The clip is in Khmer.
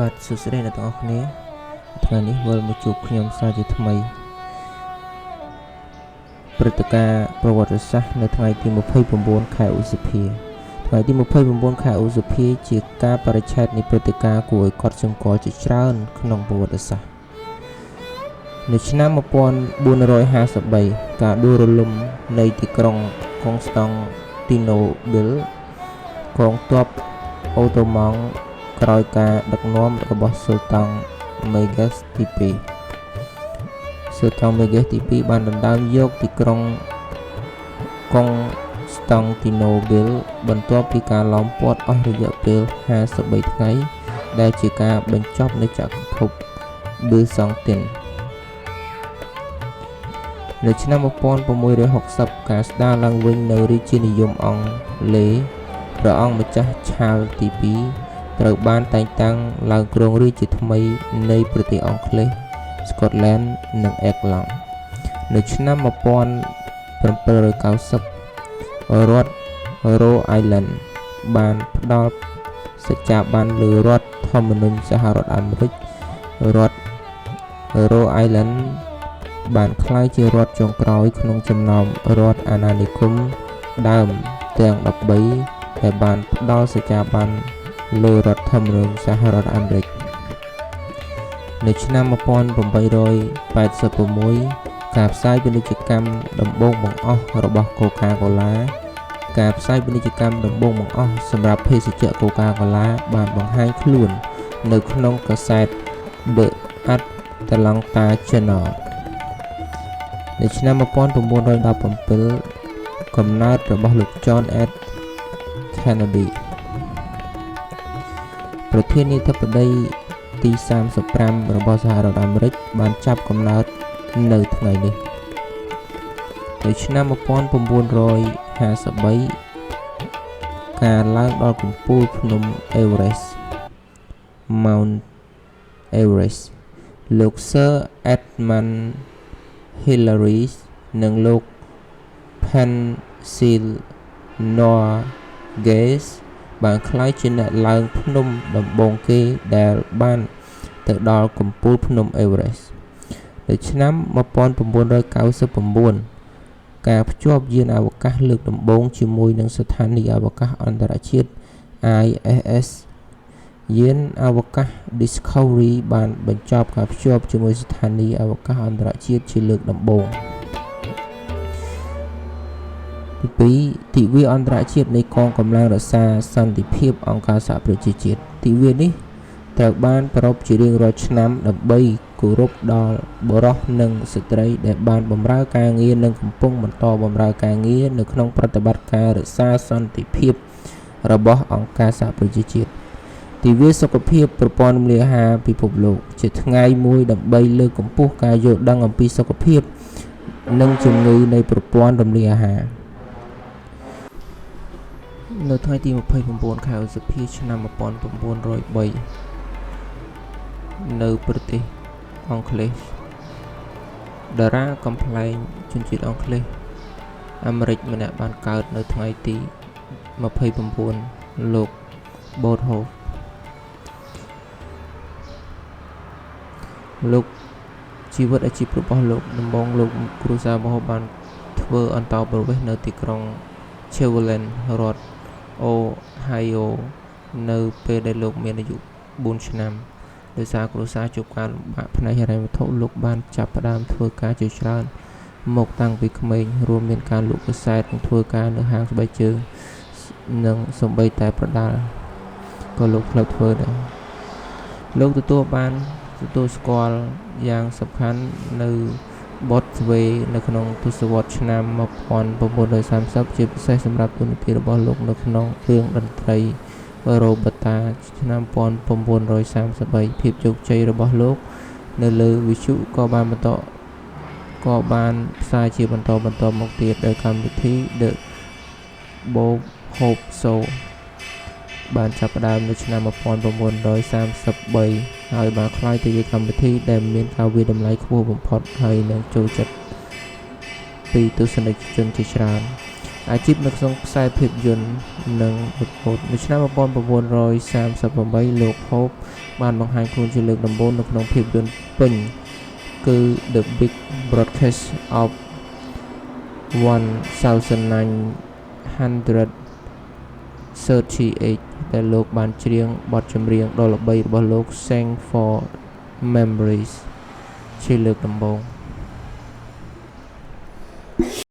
បាទសួស្តីអ្នកទាំងអស់គ្នាថ្ងៃនេះវិលមកជួបខ្ញុំសាជាថ្មីព្រឹត្តិការណ៍ប្រវត្តិសាស្ត្រនៅថ្ងៃទី29ខែឧសភាថ្ងៃទី29ខែឧសភាជាការបរិច្ឆេទនៃព្រឹត្តិការណ៍គួរឲ្យកត់សម្គាល់ជាច្រើនក្នុងប្រវត្តិសាស្ត្រនៅឆ្នាំ1453ការដួលរលំនៃទីក្រុងកុងស្តង់ទីណូប៊ីលកងទ័ពអូតូម៉ង់ក្រោយការដឹកនាំរបស់ស៊ុលតានមេហ្គេសទី2ស៊ុលតានមេហ្គេសទី2បានដណ្ដើមយកទីក្រុងកុងស្តង់ទីណូប៊ីលបន្ទាប់ពីការឡោមព័ទ្ធអស់រយៈពេល53ថ្ងៃដែលជាការបញ្ចប់នៃចក្រភពប៊ឺសង់ទីននៅឆ្នាំ1660ការស្ដារឡើងវិញនៅរាជានិយមអង់គ្លេសព្រះអង្គម្ចាស់ឆាលទី2ត្រូវបានតែងតាំងឡើងគ្រងរាជ្យជាថ្មីនៃប្រទេសអង់គ្លេស ស្កុតឡែន និងអេក្លង់នៅឆ្នាំ1790រដ្ឋ Rhode Island បានផ្ដល់សច្ចាប័នលើរដ្ឋធម្មនុញ្ញសហរដ្ឋអាមេរិករដ្ឋ Rhode Island បានក្លាយជារដ្ឋចុងក្រោយក្នុងចំណោមរដ្ឋអាណានិគមដើមទាំង13ដែលបានផ្ដល់សច្ចាប័នលើរដ្ឋធម្មនុញ្ញសហរដ្ឋអាមេរិកនៅឆ្នាំ1886ការផ្សាយពាណិជ្ជកម្មដំបូងបង្អស់របស់ Coca-Cola ការផ្សាយពាណិជ្ជកម្មដំបូងបង្អស់សម្រាប់ភេសជ្ជៈ Coca-Cola បានបង្ហាញខ្លួននៅក្នុងកាសែត The Atlanta Journal នៅឆ្នាំ1917កំណើតរបស់លោក John F Kennedy ប្រធានាធិបតីទី35របស់សហរដ្ឋអាមេរិកបានចាប់កំណើតនៅថ្ងៃនេះនៅឆ្នាំ1953ការឡើងដល់កំពូលភ្នំ Everest Mount Everest លោក Sir Edmund Hillary និងលោក Pencil Norgate បានក្លាយជាអ្នកឡើងភ្នំដំបូងគេដែលបានទៅដល់កំពូលភ្នំ Everest នៅឆ្នាំ1999ការភ្ជាប់យានអវកាសលើកដំបូងជាមួយនឹងស្ថានីយ៍អវកាសអន្តរជាតិ ISS យានអវកាស Discovery បានបញ្ចប់ការភ្ជាប់ជាមួយស្ថានីយ៍អវកាសអន្តរជាតិជាលើកដំបូងទី2ទិវាអន្តរជាតិនៃកងកម្លាំងរក្សាសន្តិភាពអង្គការសហប្រជាជាតិទិវានេះត្រូវបានប្រារព្ធជារៀងរាល់ឆ្នាំដើម្បីគោរពដល់បុរសនិងស្ត្រីដែលបានបម្រើការងារនិងកំពុងបន្តបម្រើការងារនៅក្នុងប្រតិបត្តិការរក្សាសន្តិភាពរបស់អង្គការសហប្រជាជាតិទិវាសុខភាពប្រព័ន្ធរំលាយអាហារពិភពលោកជាថ្ងៃមួយដើម្បីលើកកម្ពស់ការយល់ដឹងអំពីសុខភាពនិងជំងឺនៃប្រព័ន្ធរំលាយអាហារនៅថ្ងៃទី29ខែឧសភាឆ្នាំ1903នៅប្រទេសអង់គ្លេសតារាកំប្លែងជនជាតិអង់គ្លេសអាមេរិកម្នាក់បានកើតនៅថ្ងៃទី29លោក Bothoff លោកជីវិតអាជីពរបស់លោកដំបូងលោកគ្រួសាររបស់បានធ្វើអន្តោប្រវេសន៍នៅទីក្រុង Cleveland រដ្ឋ Ohio នៅពេលដែលលោកមានអាយុ4ឆ្នាំដោយសារគ្រួសារជួបការលំបាកផ្នែកហិរញ្ញវត្ថុលោកបានចាប់ផ្ដើមធ្វើការជាច្រើនមកតាំងពីក្មេងរួមមានការលក់កាសែតនិងធ្វើការនៅហាងស្បែកជើងនិងសូម្បីតែប្រដាល់ក៏លោកធ្លាប់ធ្វើដែរលោកទទួលស្គាល់យ៉ាងសំខាន់នៅបទស្វេនៅក្នុងទសវត្សរ៍ឆ្នាំ1930ជាពិសេសសម្រាប់តួនាទីរបស់លោកនៅក្នុងរឿងតន្ត្រីរ៉ូបឺតា ឆ្នាំ1933ភាពជោគជ័យរបស់លោកនៅលើវិទ្យុក៏បានផ្សាយជាបន្តមកទៀតដោយកម្មវិធី The Bob Hope Show បានចាប់ផ្ដើមនៅឆ្នាំ1933ហើយបានក្លាយទៅជាកម្មវិធីដែលមានការវាយតម្លៃខ្ពស់បំផុតហើយនឹងចូលចិត្តពីទស្សនិកជនជាច្រើន អាជីពនៅក្នុងខ្សែភាពយន្តនិងប្រកួតនៅឆ្នាំ1938 លោក Hope បានបង្ហាញខ្លួនជាលើកដំបូងនៅក្នុងភាពយន្តពេញគឺ The Big Broadcast of 1938 ដែលលោកបានច្រៀងបទចម្រៀងដ៏ល្បីរបស់លោក Sing for Memories ជាលើកដំបូង